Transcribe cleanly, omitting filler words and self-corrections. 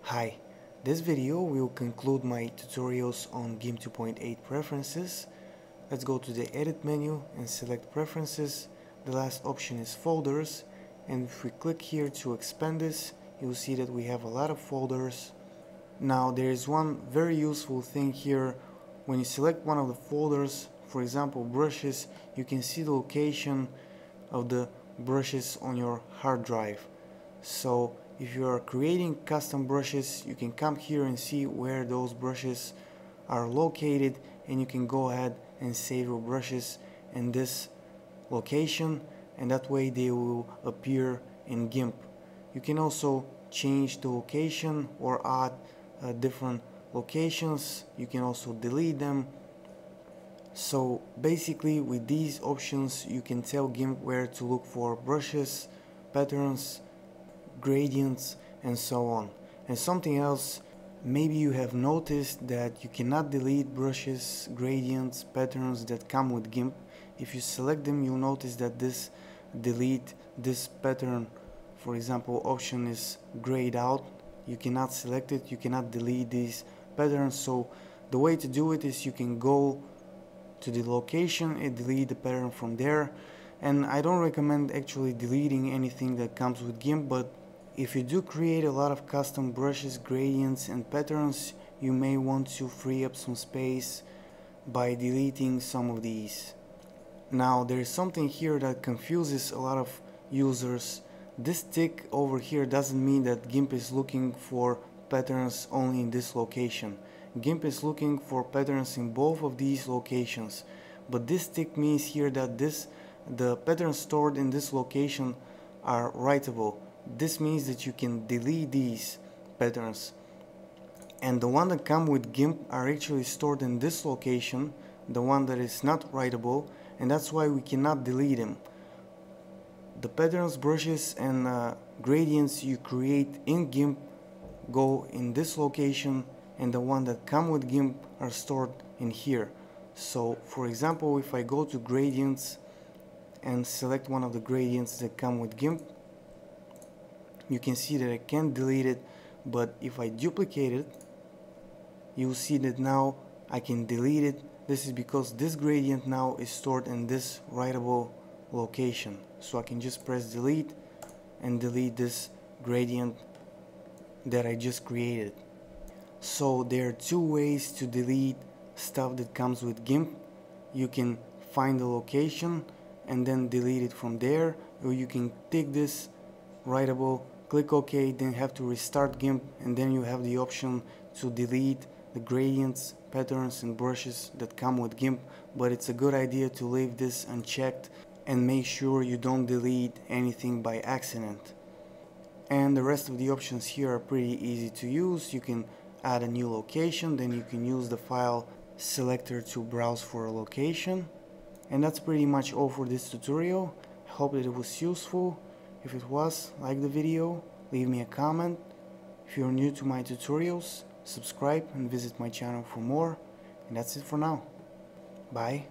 Hi, this video will conclude my tutorials on GIMP 2.8 preferences. Let's go to the edit menu and select preferences. The last option is folders, and if we click here to expand this, you'll see that we have a lot of folders. Now there is one very useful thing here. When you select one of the folders, for example brushes, you can see the location of the brushes on your hard drive. So if you are creating custom brushes, you can come here and see where those brushes are located, and you can go ahead and save your brushes in this location, and that way they will appear in GIMP. You can also change the location or add different locations. You can also delete them. So basically with these options you can tell GIMP where to look for brushes, patterns, gradients, and so on. And something else, maybe you have noticed that you cannot delete brushes, gradients, patterns that come with GIMP. If you select them, you'll notice that this delete this pattern, for example, option is grayed out. You cannot select it, you cannot delete these patterns. So the way to do it is you can go to the location and delete the pattern from there. And I don't recommend actually deleting anything that comes with GIMP, but if you do create a lot of custom brushes, gradients and patterns, you may want to free up some space by deleting some of these. Now there is something here that confuses a lot of users. This tick over here doesn't mean that GIMP is looking for patterns only in this location. GIMP is looking for patterns in both of these locations, but this tick means here that the patterns stored in this location are writable. This means that you can delete these patterns, and the one that come with GIMP are actually stored in this location, the one that is not writable, and that's why we cannot delete them. The patterns, brushes and gradients you create in GIMP go in this location, and the one that come with GIMP are stored in here. So for example, if I go to gradients and select one of the gradients that come with GIMP, you can see that I can't delete it, but if I duplicate it, you'll see that now I can delete it. This is because this gradient now is stored in this writable location. So I can just press delete and delete this gradient that I just created. So there are two ways to delete stuff that comes with GIMP. You can find the location and then delete it from there, or you can take this writable, click OK, then have to restart GIMP, and then you have the option to delete the gradients, patterns and brushes that come with GIMP. But it's a good idea to leave this unchecked and make sure you don't delete anything by accident. And the rest of the options here are pretty easy to use. You can add a new location, then you can use the file selector to browse for a location. And that's pretty much all for this tutorial. I hope that it was useful. If it was, like the video, leave me a comment. If you're new to my tutorials, subscribe and visit my channel for more. And that's it for now. Bye.